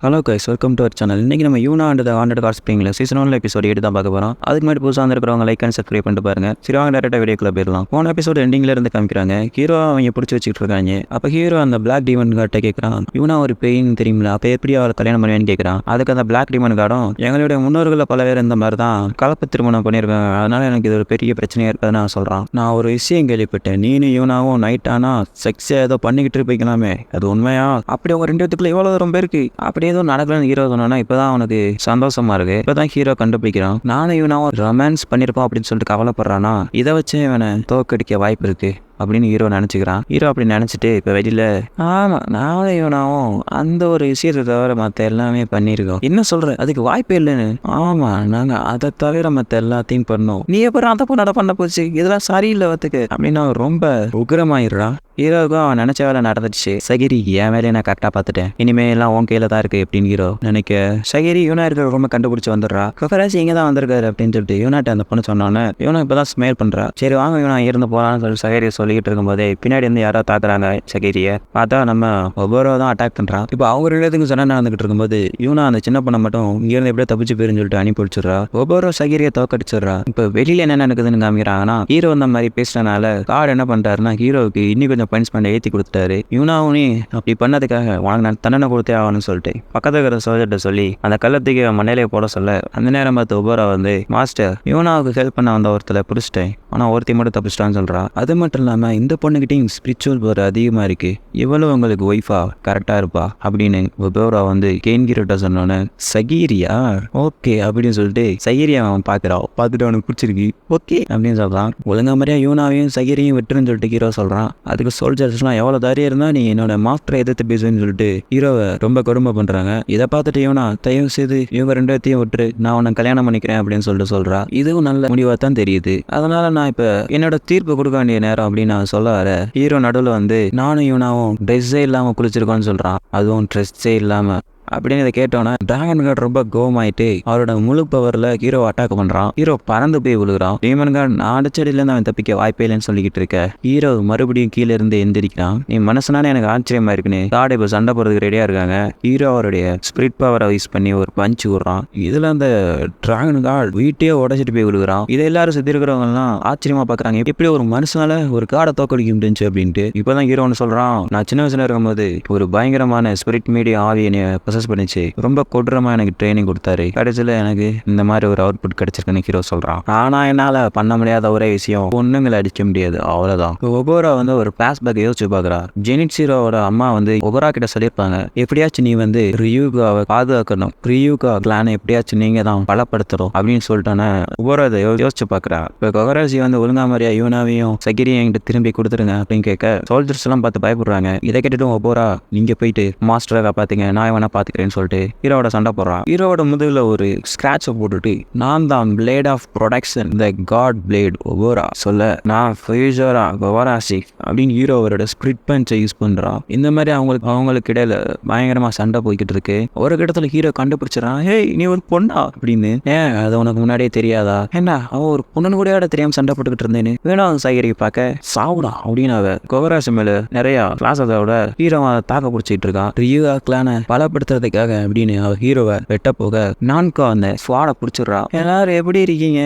Hello guys, welcome to our channel. இன்றைக்கி நம்ம Una and the haunted cars ஸ்ப்ரிங்கில் season 1 episode 8 தான் பார்க்க போகிறோம். அதுக்கு முன்னாடி புதுசாக வந்துருக்கிறவங்க லைக் அண்ட் சப்ஸ்கிரைப் பண்ணிட்டு பாருங்க. சரி, வாங்க டேரெக்டாக வீடியோக்குள்ள போயிடலாம். போன எபிசோட் எண்டிங்கில் இருந்து காமிக்கிறாங்க. ஹீரோ அவங்க பிடிச்சி வச்சுட்டு இருக்காங்க. அப்போ ஹீரோ அந்த பிளாக் டீமன் கார்ட்டை கேட்குறான், யூனா ஒரு பெயின் தெரியுமில்ல, அப்போ எப்படி அவளை கல்யாணம் பண்ணுவேன்னு கேட்குறான். அதுக்கு அந்த பிளாக் டீமன் கார்டும், எங்களுடைய முன்னோர்களில் பல பேர் இந்த மாதிரி தான் கலப்பு திருமணம் பண்ணியிருக்காங்க, அதனால எனக்கு இது ஒரு பெரிய பிரச்சனையாக இருக்காதுன்னு நான் சொல்கிறான். நான் ஒரு விஷயம் கேள்விப்பட்டேன், நீனும் யூனாவும் நைட் ஆனால் செக்ஸை ஏதோ பண்ணிக்கிட்டு இருப்பீங்களாமே, அது உண்மையா? அப்படி அவங்க ரெண்டு பேத்துக்குள்ள எவ்வளோ தூரம் பேருக்கு அப்படி எதுவும் நடக்கலன்னு ஹீரோ சொன்னா இப்பதான் அவனுக்கு சந்தோஷமா இருக்கு. இப்பதான் ஹீரோ கண்டுபிடிக்கிறான், நானும் இவனாவும் ரொமான்ஸ் பண்ணிருப்போம் அப்படின்னு சொல்லிட்டு கவலைப்படுறானா, இதை வச்சு இவனை தோக்கடிக்க வாய்ப்பு இருக்கு அப்படின்னு ஹீரோ நினச்சிக்கிறான். ஹீரோ அப்படி நினச்சிட்டு இப்போ வெளியில், ஆமாம் நானும் இவனாவும் அந்த ஒரு விஷயத்தை தவிர மற்ற எல்லாமே பண்ணியிருக்கோம். என்ன சொல்கிற, அதுக்கு வாய்ப்பே இல்லைன்னு? ஆமாம், நாங்கள் அதை தவிர மற்ற எல்லாத்தையும் பண்ணோம். நீ அப்புறம் அதை பண்ண போச்சு, இதெல்லாம் சரியில்லை வத்துக்கு அப்படின்னு அவன் ரொம்ப உக்ரமாயிடுறான். ஹீரோவுக்கும் அவன் நினச்ச வேலை நடந்துடுச்சு. சகிரி, என் வேலையை நான் கரெக்டாக பார்த்துட்டேன், இனிமே எல்லாம் உன் கையில் தான் இருக்குது அப்படின்னு ஹீரோ நினைக்க, சகிரி யூனா இருக்கிற ரொம்ப கண்டுபிடிச்சி வந்துடுறா. கொக்கராசி இங்கே தான் வந்திருக்காரு அப்படின்னு சொல்லிட்டு யூனாட்ட அந்த பொண்ணு சொன்னோன்னே யூனா இப்போ தான் ஸ்மைல் பண்ணுறா. சரி வாங்க யூனா இருந்து போகலான்னு சொல்லி சகிரி சொல்லிக்கிட்டு இருக்கும்போதே பின்னாடி இருந்து யாரோ தாக்குறாங்க சகிரியை. பார்த்தா நம்ம ஒவ்வொரு தான் அட்டாக் பண்ணுறான். இப்போ அவங்க ரெண்டுத்துக்கும் சண்டை நடந்துகிட்டு இருக்கும்போது யூனா அந்த சின்ன பொண்ணை மட்டும் இங்கேருந்து எப்படியோ தப்பிச்சு போயிருன்னு சொல்லிட்டு அனுப்பி வச்சிடுறா. ஒவ்வொரு சகிரியை தோக்கடிச்சிடுறா. இப்போ வெளியில் என்ன நடக்குதுன்னு காமிக்கிறாங்கன்னா, ஹீரோ அந்த மாதிரி பேசுறதுனால கார்டு என்ன பண்ணுறாருன்னா, ஹீரோவுக்கு இன்னும் கொஞ்சம் பனிஷ்மெண்ட் ஏற்றி கொடுத்துட்டாரு. யூனாவும் அப்படி பண்ணதுக்காக உனக்கு நான் தண்டனை கொடுத்தே ஆகணும்னு சொல்லிட்டு பக்கத்தில் இருக்கிற சோல்ஜர்கிட்ட சொல்லி அந்த கள்ளத்துக்கு மண்ணிலே போட சொல்ல, அந்த நேரம் பார்த்து ஒவ்வொரு வந்து, மாஸ்டர் யூனாவுக்கு ஹெல்ப் பண்ண வந்த ஒருத்தரை பிடிச்சிட்டேன், ஆனால் ஒருத்தி மட்டும் தப்பிச்சிட்டான்னு சொல்கிறா. அது மட்டும் இல்லாமல் இந்த பொண்ணுகிட்டையும் ஸ்பிரிச்சுவல் பவர் அதிகமாக இருக்கு, இவ்வளவு உங்களுக்கு ஒய்ஃபா கரெக்டாக இருப்பா அப்படின்னு ஒவ்வொரு வந்து கேன்கிட்ட சொன்னோன்னே, சகீரியா ஓகே அப்படின்னு சொல்லிட்டு சகீரியா அவன் பார்க்குறான். பார்த்துட்டு அவனுக்கு பிடிச்சிருக்கு, ஓகே அப்படின்னு சொல்கிறான். ஒழுங்கா மாதிரியா யூனாவையும் சகீரியும் விட்டுருன்னு சொல்லிட்டு ஹீரோ சொல்கிறான். அதுக்கு சோல்ஜர்ஸ்லாம் எவ்வளோ தைரியம் இருந்தால் நீ என்னோட மாஸ்டரை எதிர்த்து பேசுவேன்னு சொல்லிட்டு ஹீரோவை ரொம்ப கொடுமை பண்ணுறாங்க. இதை பார்த்துட்டு யூனா, தயவு செய்து இவங்க ரெண்டு பேர்த்தையும் விட்டுரு, நான் உன்னை கல்யாணம் பண்ணிக்கிறேன் அப்படின்னு சொல்லிட்டு சொல்கிறா. இதுவும் நல்ல முடிவாக தான் தெரியுது. அதனால நான் இப்போ என்னோட தீர்ப்பு கொடுக்க வேண்டிய நேரம் அப்படின்னு நான் சொல்ல வர, ஹீரோ நடுவில் வந்து, நானும் யூனாவும் ட்ரெஸ்ஸே இல்லாமல் குளிச்சிருக்கோன்னு சொல்கிறான். அதுவும் ட்ரெஸ்ஸே இல்லாமல் அப்படின்னு இதை கேட்டோன்னா டிராகன் கார்டு ரொம்ப கோவமாயிட்டு அவரோட முழு பவரில் ஹீரோ அட்டாக் பண்ணுறான். ஹீரோ பறந்து போய் விழுகிறான். டீமன் கார்டு நான் அடிச்சடியிலேருந்து அவன் தப்பிக்க வாய்ப்பே இல்லைன்னு சொல்லிக்கிட்டு இருக்க, ஹீரோ மறுபடியும் கீழே இருந்து எந்திரிக்கிறான். நீ மனசுனானே எனக்கு ஆச்சரியமா இருக்குன்னு கார்டு இப்போ சண்டை போகிறதுக்கு ரெடியாக இருக்காங்க. ஹீரோ அவருடைய ஸ்பிரிட் பவரை யூஸ் பண்ணி ஒரு பஞ்சு விடுறான். இதில் அந்த டிராகன் கார்டு வீட்டையே உடச்சிட்டு போய் விழுகிறான். இதை எல்லாரும் சுற்றி இருக்கிறவங்கலாம் ஆச்சரியமா பார்க்குறாங்க, எப்படி ஒரு மனுஷனால ஒரு கார்டை தோக்கடிக்க முடிஞ்சு அப்படின்ட்டு. இப்போதான் ஹீரோ ஒன்று சொல்கிறான், நான் சின்ன வயசுல இருக்கும்போது ஒரு பயங்கரமான ஸ்பிரிட் மீடியா ஆவியை பண்ணிச்சு, ரொம்ப கொடூரமா எனக்கு ட்ரைனிங் கொடுத்தாரு, கடைசியில் எனக்கு இந்த மாதிரி ஒரு அவுட்புட் கிடைச்சிருக்குன்னு ஹீரோ சொல்றான். ஆனா என்னால பண்ண முடியாத ஒரே விஷயம், பொண்ணுங்களை அடிக்க முடியாது, அவ்வளவுதான். ஒபோரா வந்து ஒரு பிளாஷ்பேக் யோசிச்சு பாக்குறா. ஜெனிட்ஸிரோட அம்மா வந்து ஒபோரா கிட்ட சொல்லியிருப்பாங்க, எப்படியாச்சும் நீ வந்து ரியூகாவை பாதுகாக்கணும், ரியூகா கிளானை எப்படியாச்சும் நீங்க தான் பலப்படுத்தணும் அப்படின்னு சொல்லிட்டானே. ஒபோரா இதை யோசிச்சு பாக்குறா. இப்போ கொகராசி வந்து ஒழுங்கா மாதிரியா யூனாவையும் சகிரியும் என்கிட்ட திரும்பி கொடுத்துருங்க அப்படின்னு கேட்க, சோல்ஜர்ஸ் எல்லாம் பார்த்து பயப்படுறாங்க. இதை கேட்டுட்டு ஒபோரா, நீங்க போயிட்டு மாஸ்டரை காப்பாத்தீங்க, நான் இவனை பாத்துக்கிறேன் சொல்லிட்டு ஹீரோவோட சண்டை போடுறான். ஹீரோவோட முதுகுல ஒரு ஸ்கிராட்சை போட்டுட்டு, நான் தான் blade of production, the god blade ஒபோரா சொல்ல, நான் ஃபியூச்சரா கொவராசி அப்படின்னு ஹீரோவோட ஸ்பிரிட் பஞ்சை யூஸ் பண்றான். இந்த மாதிரி அவங்களுக்கு இடையில பயங்கரமா சண்டை போய்கிட்டு இருக்கு. ஒரு இடத்துல ஹீரோ கண்டுபிடிச்சிடறான், ஹேய் நீ ஒரு பொண்ணா அப்படின்னு. ஏன் அது உனக்கு முன்னாடியே தெரியாதா? என்ன அவன் ஒரு பொண்ணு கூட தெரியாம சண்டை போட்டுக்கிட்டு இருந்தேன்னு வேணும் சைகரி பார்க்க சாவுடா அப்படின்னு அவ கொவராசி மேல நிறைய கிளாஸோட ஹீரோ தாக்க பிடிச்சிட்டு இருக்கான். ரியூகா கிளானை பலப்படுத்துறதுக்காக அப்படின்னு அவ ஹீரோவை வெட்ட போக, நான்கோ அந்த ஸ்வாட பிடிச்சிடுறா. எல்லாரும் எப்படி இருக்கீங்க?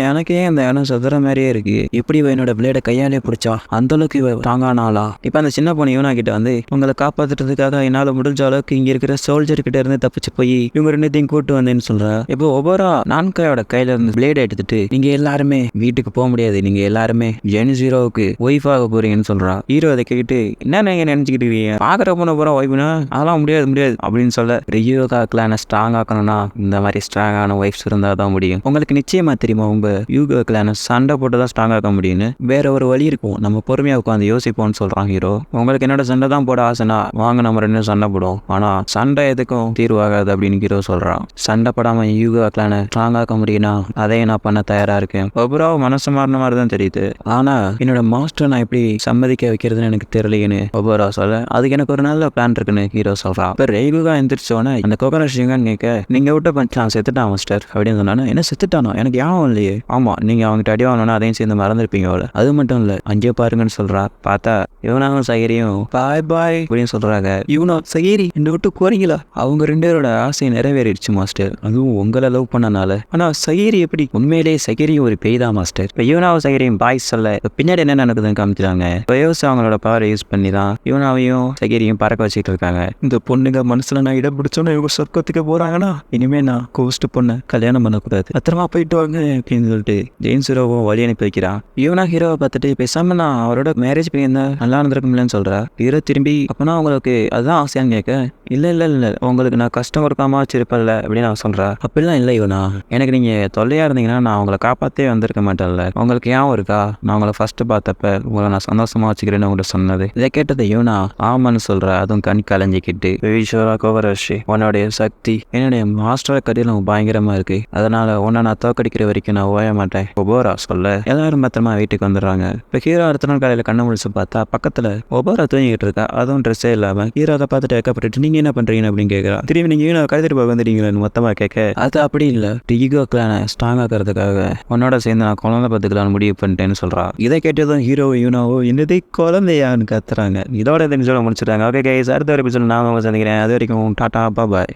எனக்கே அந்த இடம் சதுர மாதிரியே இருக்கு, எப்படி என்னோட பிளேட கையாலே பிடிச்சா அந்த அளவுக்கு இவ தாங்கானாளா? இப்ப அந்த சின்ன பொண்ணு யூனா கிட்ட வந்து, உங்களை காப்பாத்துறதுக்காக என்னால முடிஞ்ச அளவுக்கு இங்க இருக்கிற சோல்ஜர் கிட்ட இருந்து தப்பிச்சு போய் இவங்க ரெண்டுத்தையும் கூட்டு வந்தேன்னு சொல்றா. இப்போ ஒவ்வொரு நான்காயோட கையில இருந்து பிளேட் எடுத்துட்டு, நீங்க எல்லாருமே வீட்டுக்கு போக முடியாது, நீங்க எல்லாருமே ஜெனிசிரோவுக்கு ஒய்ஃப் ஆக போறீங்கன்னு சொல்றா. ஹீரோ அதை கேட்டு, என்ன நீங்க நினைச்சுக்கிட்டு இருக்கீங்க, பாக்குற பொண்ணு போற ஒய்ஃப்னா அதெல்லாம் முடியாது அப்படின்னு சொல்ல, ரியூகா கிளானை ஸ்ட்ராங் ஆக்கணும்னா இந்த மாதிரி ஸ்ட்ராங்கான ஒய்ஃப்ஸ் இருந்தால் தான் முடியும். உங்களுக்கு நிச்சயமா தெரியுமா, உங்க யூகா கிளானை சண்டை போட்டு தான் ஸ்ட்ராங் ஆக்க முடியும்னு? வேற ஒரு வழி இருக்கும், நம்ம பொறுமையா உட்காந்து யோசிப்போம்னு சொல்றான் ஹீரோ. உங்களுக்கு என்னோட சண்டை தான் போட ஆசைனா வாங்க, நம்ம ரெண்டும் சண்டை போடும், ஆனா சண்டை எதுக்கும் தீர்வாகாது அப்படின்னு ஹீரோ சொல்றான். சண்டை படாம யூகா கிளானை ஸ்ட்ராங் ஆக்க முடியும்னா அதையும் நான் பண்ண தயாரா இருக்கேன். ஒவ்வொரு மனசு மாறின மாதிரி தான் தெரியுது, ஆனா என்னோட மாஸ்டர் நான் எப்படி சம்மதிக்க வைக்கிறதுன்னு எனக்கு தெரியலையேன்னு ஒவ்வொரு சொல்ல, அதுக்கு எனக்கு ஒரு நல்ல பிளான் இருக்குன்னு ஹீரோ சொல்றான். இப்போ ஹியூகா எந்திரிச்சோன்னே அந்த கோகராஷிங்கன்னு கேட்க, நீங்கள் விட்ட பஞ்சான் செத்துட்டான் மாஸ்டர் அப்படின்னு சொன்னானே. என்ன செத்துட்டானோ எனக்கு ஞாபகம் இல்லையே. ஆமாம், நீங்கள் அவங்ககிட்ட அடி வாங்கணும்னா அதையும் சேர்ந்து மறந்துருப்பீங்க அவளை. அது மட்டும் இல்லை, அங்கேயே பாருங்கன்னு சொல்கிறா. பார்த்தா இவனாவும் சகிரியும் பாய் பாய் அப்படின்னு சொல்கிறாங்க. இவனோ சகிரி என்னை விட்டு போறீங்களா? அவங்க 2 பேரோட ஆசையை நிறைவேறிடுச்சு மாஸ்டர், அதுவும் உங்களை லவ் பண்ணனால. ஆனால் சகிரி எப்படி? உண்மையிலேயே சகிரியும் ஒரு பேய் தான் மாஸ்டர். இப்போ இவனாவும் சகிரியும் பாய் சொல்ல பின்னாடி என்ன நடக்குதுன்னு காமிக்கிறாங்க. இப்போ அவங்களோட பவரை யூஸ் பண்ணி தான் இவனாவையும் சகிரியும் பறக்க வச்சுட்டு இருக்காங்க. இந்த பொண்ணுங்க மனசுல நான் இடம் பிடிச்சோன்னா இவங்க சொர்க்கத்துக்கு போறாங்கன்னா இனிமே நான் கோஸ்ட் பொண்ணை கல்யாணம் பண்ணக்கூடாது, பத்திரமா போயிட்டு வாங்க அப்படின்னு சொல்லிட்டு ஜெயின்ஸ் ஹீரோவும் வழி அனுப்பி வைக்கிறான். இவனா ஹீரோவை பார்த்துட்டு பேசாம நான் அவரோட மேரேஜ் பண்ணியிருந்தா நல்லா இருந்திருக்கும்லன்னு சொல்றா. ஹீரோ திரும்பி அப்பனா உங்களுக்கு அதுதான் ஆசையான்னு கேட்க, இல்ல இல்ல இல்ல உங்களுக்கு நான் கஷ்டம் கொடுக்காம வச்சிருப்பேன்ல அப்படின்னு நான் சொல்றா. அப்படிலாம் இல்லை இவனா, எனக்கு நீங்க தொல்லையா இருந்தீங்கன்னா நான் உங்களை காப்பாத்தே வந்திருக்க மாட்டேன்ல. உங்களுக்கு ஏன் இருக்கா? நான் உங்களை ஃபர்ஸ்ட் பார்த்தப்ப உங்களை நான் சந்தோஷமா வச்சுக்கிறேன்னு உங்கள்கிட்ட சொன்னது. இதை கேட்டது இவனா ஆமான்னு சொல்ற. அதுவும் கண் கலைஞ்சிக்கிட்டு, ஈஸ்வரா கோவராஷி உன்னுடைய சக்தி என்னுடைய மாஸ்டர் கடியில் பயங்கரமா இருக்கு, அதனால உன்னை நான் தோக்கடிக்கிற வரைக்கும் நான் ஓய மாட்டேன் ஒபோரா சொல்ல. எல்லாரும் பத்திரமா வீட்டுக்கு வந்துடுறாங்க. இப்போ ஹீரோ அடுத்த நாள் காலையில கண்ணை முடிச்சு பார்த்தா பக்கத்துல ஒபோரா தூங்கிட்டு இருக்கா. அதுவும் ட்ரெஸ்ஸே இல்லாம. ஹீரோ அதை பார்த்துட்டு வைக்கப்பட்டு நீங்க என்ன பண்றீங்கன்னு அப்படின்னு கேட்கறா. திரும்பி நீங்க ஹீரோ கழுத்துட்டு போக வந்துட்டீங்கன்னு மொத்தமா கேட்க, அது அப்படி இல்லை, டிகோ கிளானை ஸ்ட்ராங் ஆக்கிறதுக்காக உன்னோட சேர்ந்து நான் குழந்தை பார்த்துக்கலான்னு முடிவு பண்ணிட்டேன்னு சொல்றா. இதை கேட்டதும் ஹீரோ யூனாவோ என்னதே குழந்தையான்னு கத்துறாங்க. இதோட இந்த எபிசோட முடிச்சிட்டாங்க. ஓகே கைஸ், அடுத்த ஒரு எபிசோட நான் உங்களை சந்திக்கிறேன். அது வரைக்கும் டாடா பாய்.